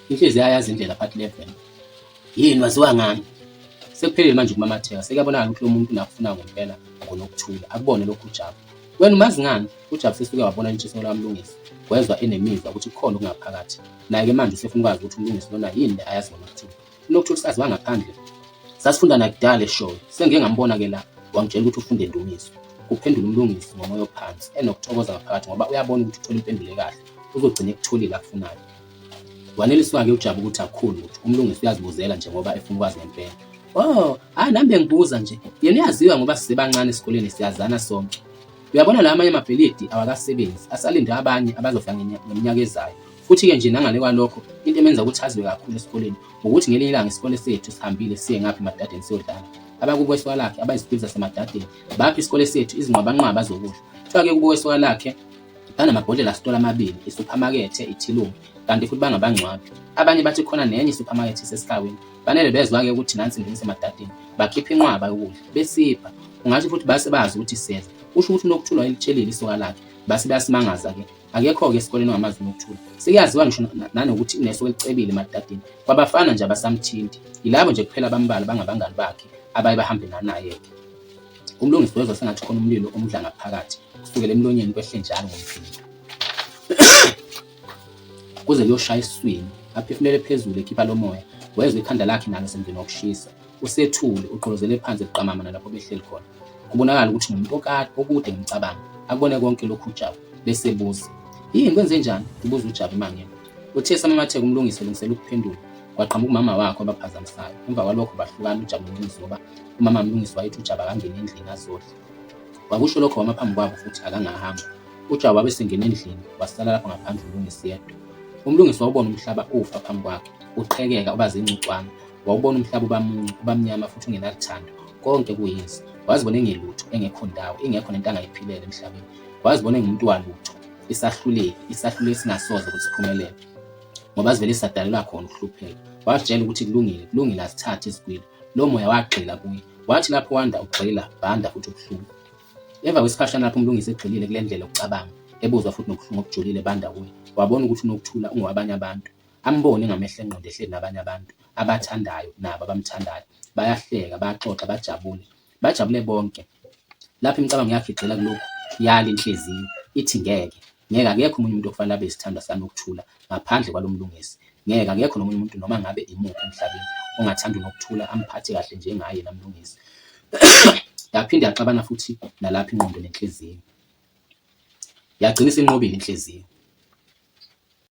Inhliziyo ayazi indlela part 11. Yini waziwa ngani? Sekuphelile manje ukumamatheka, sekuyabonakala ukuthi lo muntu nakufuna ngempela ngoNokuthula. Akubone lokhu uJabu. Wena umazi ngani? UJabu sesuke wabona intshisekelo kaMlungisi. Wezwa enemizwa ukuthi kukhona okungaphakathi. Naye-ke manje usefuna ukwazi ukuthi uMlungisi lona yini le ayazi ngoNokuthula. UNokuthula saziwa ngaphandle. Sasifunda nakudala eshoyo. Sengike ngambona-ke la, wangitshela ukuthi ufunde Ndumiso. Kuphendula uMlungisi ngomoya ophansi, enokuthokoza ngaphakathi ngoba uyabona ukuthi uthola impendulo kahle. Uzogcina ekutholile akufunayo. Waneliswa-ke uJabu ukuthi akukhulu ukuthi uMlungisi uyazibuzela nje ngoba efuna ukwazi ngempela. Oh, nami bengibuza nje. Yena uyaziwa ngoba sisebancane esikoleni siyazana sonke. Uyabona la amanye amabhilidi awakasebenzi, asalinde abanye abazofika ngeminyaka ezayo. Futhi-ke nje nangale kwalokho, into emenza ukuthi aziwe kakhulu esikoleni ukuthi ngelinye ilanga isikole sethu sihambile siye ngaphi emadadeni siyodlala. Abakukweswa lakhe abayizigwili zasemadadeni baphi isikole sethu izinqwabanqwaba zokudla. Kuthiwa-ke kukweswa lakhe banamabhodlela asitolo amabili, isupermarket, ithilumi, kanti futhi bangabangcwabi. Abanye bathi khona nenye isupermarket isesihlaweni. Fanele bezwa-ke ukuthi nansi ingene emadadeni, bakhipha inqwaba yokudla besipha. Ungathi futhi base bazi ukuthi siyeza. Usho ukuthi uNokuthula elitshelile isoka lakhe, base bayasimangaza-ke. Akekho-ke esikoleni ongamazi uNokuthula. Sekuyaziwa ngisho nanokuthi unesoka elicebile emadadeni. Kwabafana nje abasamthinti. Yilabo nje kuphela abambalwa bangabangani bakhe abaye bahambe naye-ke. UMlungisi wezwa sengathi khona umlilo omdla ngaphakathi, kusukela emlonyeni kwehle njalo ngomphimbo. Kuze kuyoshaya esiswini, aphefumulele phezulu ekhipha lomoya, wezwa ikhanda lakhe nalo semveni wokushisa. Usethule, uqolozele phansi eqamama nalapho behleli khona. Kubonakala ukuthi umuntu okude ngimcabanga. Akubone konke lokhu uJabu bese ebuza. Yini kwenze njani? Ubuza uJabu mangeni. Uthe samamatheka uMlungisi elungisela ukuphendula. Kwaqhamuka umama wakhe abaphazamisayo. Emva kwalokho bahlukana uJabu noMlungisi ngoba umama Mlungisi wayethi uJabu akangene endlini azodla. Wakusho lokho wama phambi kwabo futhi akangahamba. uJabu wabesengena endlini wasala lapha ngaphandle uMlungisi yedwa. UMlungisi wawubona umhlaba ufa phambi kwakhe, uqhekeka uba zincwicwane. Wawubona umhlaba ubamnyama futhi ungenathando. Konke kuyize. Wazibona engelutho, engekho ndawo, ingekho nento angayiphilele emhlabeni. Wazibona engumuntu walutho, isahluleki singasoze ukuthi siphumelele. Ngoba sivele sadalelwa khona ukuhlupheka. Wasitshela ukuthi kulungile asithathe isigwili. Lo moya wagxila kuye. Wathi lapho wanda ugxila, banda futhi ubuhlungu. Emva kwesikhashana lapho uMlungisi egxilile kule ndlela yokucabanga, ebuzwa futhi nokuhlungu okujulile banda kuye. Wabona ukuthi uNokuthula ungowabanye abantu. Ambone ngamehlo engqondo ehleli nabanye abantu abathandayo nabo abamthandayo. Bayahleka, baxoxa, bajabule bonke. Lapho imicabango yakhe igxila kulokhu, yali inhliziyo ithi ngeke akekho umunye umuntu okufanele abe isithandwa saNokuthula ngaphandle kwalo Mlungisi. Ngeke akekho nomunye umuntu noma ngabe imuphi emhlabeni ongathanda uNokuthula amphathe kahle njengaye naMlungisi. Yaphinde yaxabana futhi nalapho ingqondo nenhliziyo. Yagcina isinqobile inhliziyo.